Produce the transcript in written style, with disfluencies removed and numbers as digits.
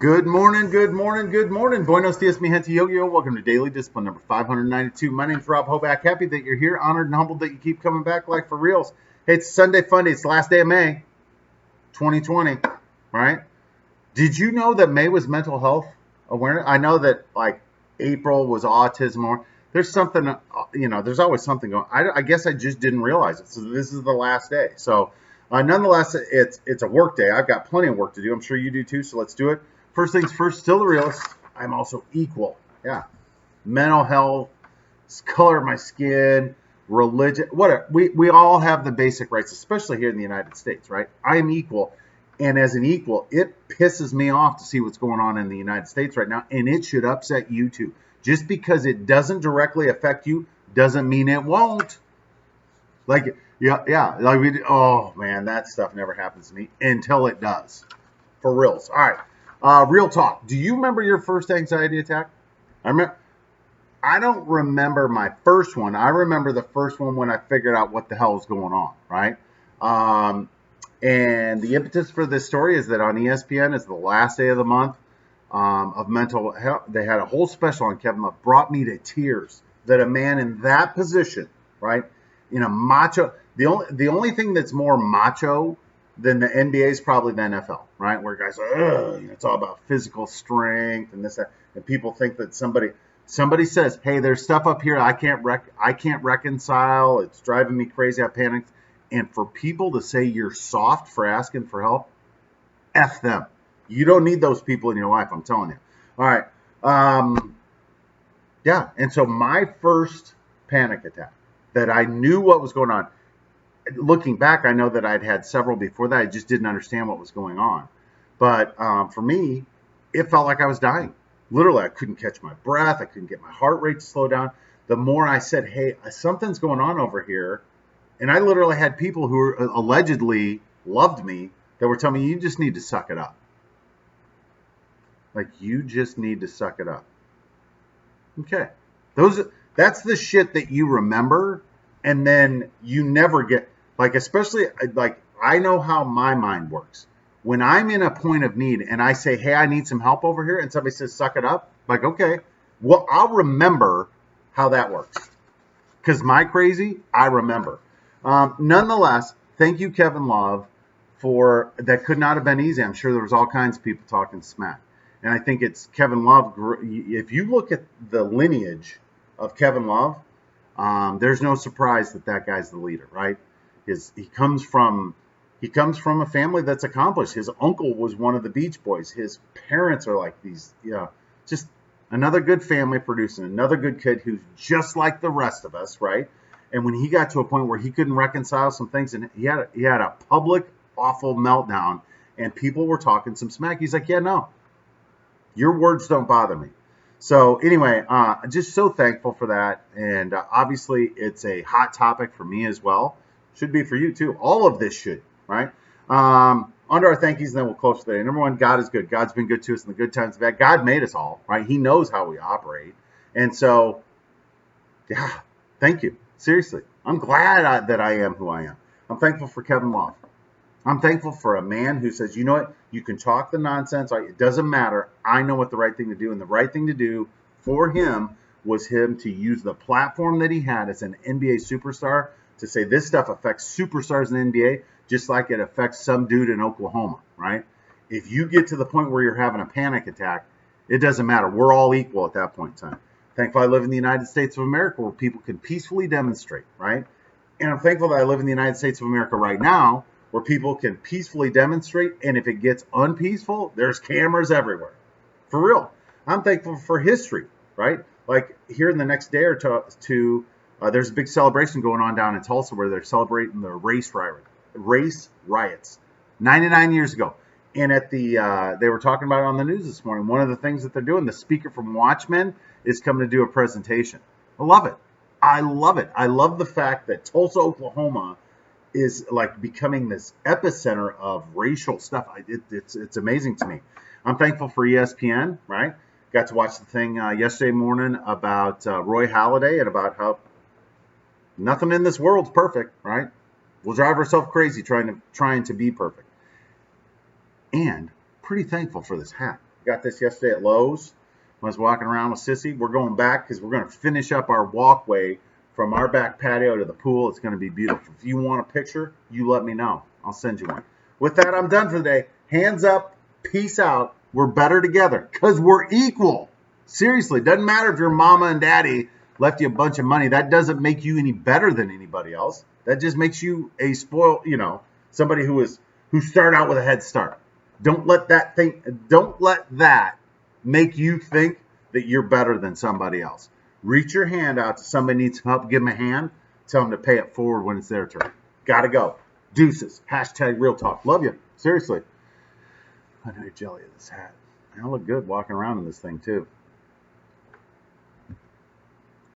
Good morning, good morning, good morning. Buenos dias, mi gente yo-yo. Welcome to Daily Discipline number 592. My name's Rob Hoback. Happy that you're here. Honored and humbled that you keep coming back like for reals. Hey, it's Sunday Funday. It's the last day of May 2020, right? Did you know that May was mental health awareness? I know that like April was autism or there's something, there's always something going on. I guess I just didn't realize it. So this is the last day. So nonetheless, it's a work day. I've got plenty of work to do. I'm sure you do too. So let's do it. First things first, still the realist. I'm also equal. Yeah. Mental health, color of my skin, religion, whatever. We all have the basic rights, especially here in the United States, right? I am equal. And as an equal, it pisses me off to see what's going on in the United States right now. And it should upset you too. Just because it doesn't directly affect you doesn't mean it won't. Like, yeah. Oh man, that stuff never happens to me until it does. For reals. All right. Real talk. Do you remember your first anxiety attack? I don't remember my first one. I remember the first one when I figured out what the hell was going on, right? And the impetus for this story is that on ESPN, it's the last day of the month of mental health. They had a whole special on Kevin Love. Brought me to tears that a man in that position, right, in a macho. The only thing that's more macho than the NBA is probably the NFL, right? Where guys are, it's all about physical strength and this, that, and people think that somebody says, "Hey, there's stuff up here I can't reconcile. It's driving me crazy. I panic." And for people to say you're soft for asking for help, F them. You don't need those people in your life. I'm telling you. All right. Yeah. And so my first panic attack that I knew what was going on. Looking back, I know that I'd had several before that. I just didn't understand what was going on. But for me, it felt like I was dying. Literally, I couldn't catch my breath. I couldn't get my heart rate to slow down. The more I said, "Hey, something's going on over here," and I literally had people who allegedly loved me that were telling me, "You just need to suck it up." Like, you just need to suck it up. Okay. That's the shit that you remember, and then you never get, like, especially, like, I know how my mind works. When I'm in a point of need and I say, "Hey, I need some help over here," and somebody says, "Suck it up," like, okay, well, I'll remember how that works. Because my crazy, I remember. Nonetheless, thank you, Kevin Love, for that. Could not have been easy. I'm sure there was all kinds of people talking smack. And I think it's Kevin Love. If you look at the lineage of Kevin Love, there's no surprise that guy's the leader, right? He comes from a family that's accomplished. His uncle was one of the Beach Boys. His parents are like these, just another good family producing another good kid who's just like the rest of us, right? And when he got to a point where he couldn't reconcile some things, and he had a public awful meltdown, and people were talking some smack, he's like, "Yeah, no, your words don't bother me." So anyway, just so thankful for that. And obviously, it's a hot topic for me as well. Should be for you too. All of this should, right? Under our thank yous, and then we'll close today. Number one, God is good. God's been good to us in the good times and bad. God made us all, right? He knows how we operate. And so, yeah, thank you. Seriously. I'm glad that I am who I am. I'm thankful for Kevin Love. I'm thankful for a man who says, "You know what? You can talk the nonsense. It doesn't matter. I know what the right thing to do." And the right thing to do for him was him to use the platform that he had as an NBA superstar to say this stuff affects superstars in the NBA just like it affects some dude in Oklahoma, right? If you get to the point where you're having a panic attack, it doesn't matter. We're all equal at that point in time. Thankful I live in the United States of America where people can peacefully demonstrate, right? And I'm thankful that I live in the United States of America right now where people can peacefully demonstrate, and if it gets unpeaceful, there's cameras everywhere. For real. I'm thankful for history, right? Like here in the next day or two, there's a big celebration going on down in Tulsa where they're celebrating the race riots 99 years ago. And they were talking about it on the news this morning. One of the things that they're doing, the speaker from Watchmen is coming to do a presentation. I love it. I love the fact that Tulsa, Oklahoma is like becoming this epicenter of racial stuff. It's amazing to me. I'm thankful for ESPN, right? Got to watch the thing yesterday morning about Roy Halladay and about how nothing in this world's perfect, right? We'll drive ourselves crazy trying to be perfect. And pretty thankful for this hat. Got this yesterday at Lowe's. I was walking around with Sissy. We're going back because we're going to finish up our walkway from our back patio to the pool. It's going to be beautiful. If you want a picture, you let me know. I'll send you one. With that, I'm done for the day. Hands up. Peace out. We're better together because we're equal. Seriously, doesn't matter if your mama and daddy left you a bunch of money. That doesn't make you any better than anybody else. That just makes you a spoiled, somebody who started out with a head start. Don't let that make you think that you're better than somebody else. Reach your hand out to somebody who needs help. Give them a hand. Tell them to pay it forward when it's their turn. Gotta go. Deuces. # real talk. Love you. Seriously. I know you're jelly of this hat. I look good walking around in this thing too.